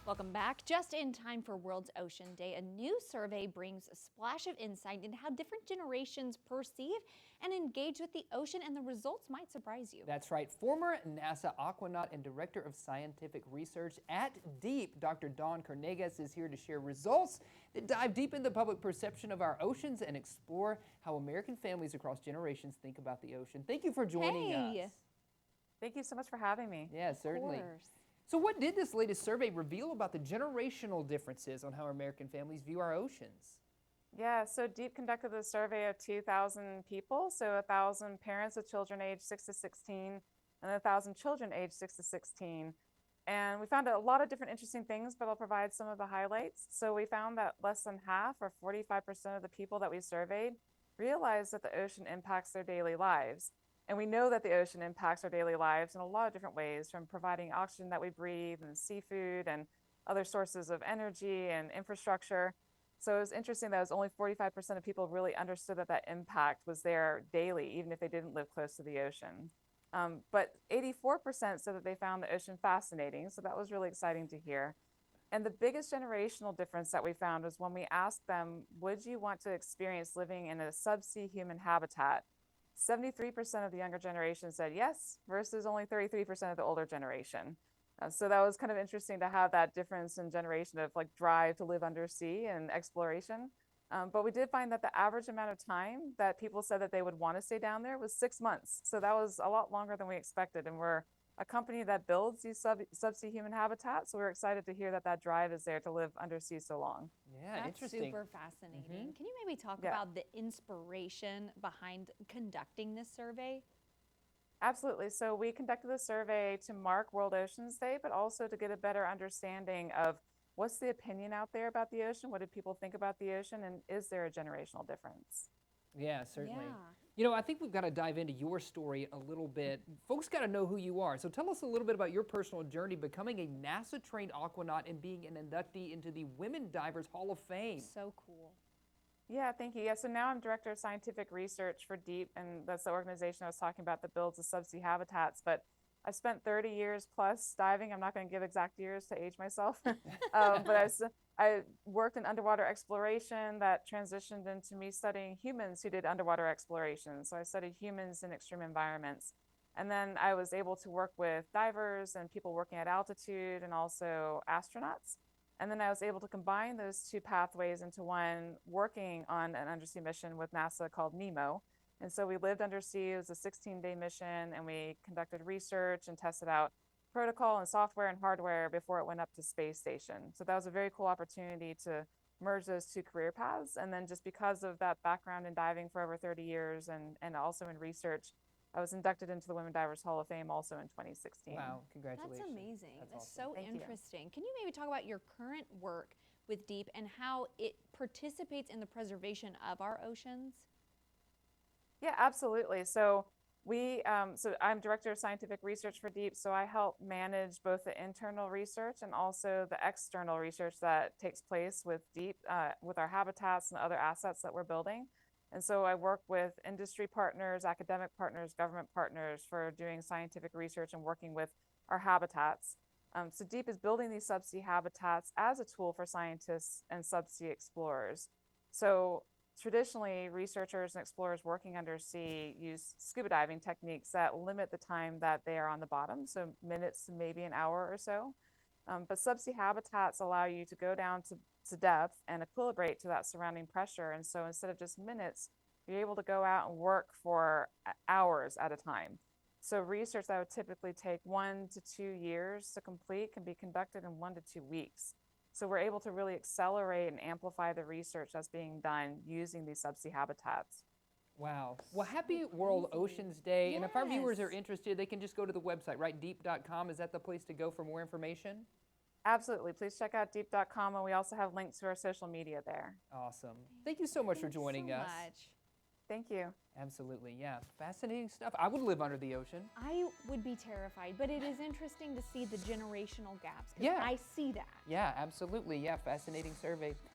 Welcome back. Just in time for World's Ocean Day, a new survey brings a splash of insight into how different generations perceive and engage with the ocean, and the results might surprise you. That's right. Former NASA Aquanaut and Director of Scientific Research at DEEP, Dr. Dawn Carnegas, is here to share results that dive deep into the public perception of our oceans and explore how American families across generations think about the ocean. Thank you for joining us. Thank you so much for having me. Yeah, certainly. Of course. So what did this latest survey reveal about the generational differences on how American families view our oceans? Yeah, so DEEP conducted a survey of 2,000 people, so 1,000 parents of children aged 6 to 16 and 1,000 children aged 6 to 16. And we found a lot of different interesting things, but I'll provide some of the highlights. So we found that less than half, or 45% of the people that we surveyed, realized that the ocean impacts their daily lives. And we know that the ocean impacts our daily lives in a lot of different ways, from providing oxygen that we breathe and seafood and other sources of energy and infrastructure. So it was interesting that it was only 45% of people really understood that that impact was there daily, even if they didn't live close to the ocean. But 84% said that they found the ocean fascinating. So that was really exciting to hear. And the biggest generational difference that we found was when we asked them, would you want to experience living in a subsea human habitat? 73% of the younger generation said yes, versus only 33% of the older generation. So that was kind of interesting to have that difference in generation of like drive to live undersea and exploration. But we did find that the average amount of time that people said that they would want to stay down there was 6 months. So that was a lot longer than we expected. And we're a company that builds these subsea human habitats. So we're excited to hear that that drive is there to live undersea so long. Yeah, That's interesting. super fascinating. Can you maybe talk about the inspiration behind conducting this survey? Absolutely. So we conducted the survey to mark World Oceans Day, but also to get a better understanding of what's the opinion out there about the ocean? What do people think about the ocean? And is there a generational difference? Yeah, certainly. Yeah. You know, I think we've got to dive into your story a little bit. Folks got to know who you are. So tell us a little bit about your personal journey becoming a NASA-trained aquanaut and being an inductee into the Women Divers Hall of Fame. So cool. Yeah, thank you. Yeah, so now I'm director of scientific research for DEEP, and that's the organization I was talking about that builds the subsea habitats. But I spent 30 years plus diving. I'm not going to give exact years to age myself, but I worked in underwater exploration that transitioned into me studying humans who did underwater exploration. So I studied humans in extreme environments. And then I was able to work with divers and people working at altitude and also astronauts. And then I was able to combine those two pathways into one, working on an undersea mission with NASA called NEMO. And so we lived undersea. It was a 16-day mission, and we conducted research and tested out protocol and software and hardware before it went up to space station. So that was a very cool opportunity to merge those two career paths. And then just because of that background in diving for over 30 years and also in research, I was inducted into the Women Divers Hall of Fame also in 2016. Wow, congratulations. That's amazing. That's awesome. so interesting. Can you maybe talk about your current work with DEEP and how it participates in the preservation of our oceans? Yeah, absolutely. So I'm director of scientific research for DEEP. So I help manage both the internal research and also the external research that takes place with DEEP, with our habitats and other assets that we're building. And so I work with industry partners, academic partners, government partners for doing scientific research and working with our habitats. So DEEP is building these subsea habitats as a tool for scientists and subsea explorers. So traditionally, researchers and explorers working undersea use scuba diving techniques that limit the time that they are on the bottom, so minutes to maybe an hour or so. But subsea habitats allow you to go down to depth and equilibrate to that surrounding pressure. And so instead of just minutes, you're able to go out and work for hours at a time. So research that would typically take 1 to 2 years to complete can be conducted in 1 to 2 weeks. So we're able to really accelerate and amplify the research that's being done using these subsea habitats. Wow. Well, happy World Oceans Day. Yes. And if our viewers are interested, they can just go to the website, right? Deep.com. Is that the place to go for more information? Absolutely. Please check out deep.com, and we also have links to our social media there. Awesome. Thank you so much for joining us. Much. Thank you. Absolutely. Yeah. Fascinating stuff. I would live under the ocean. I would be terrified, but it is interesting to see the generational gaps. 'Cause Yeah. I see that. Yeah, absolutely. Yeah, fascinating survey.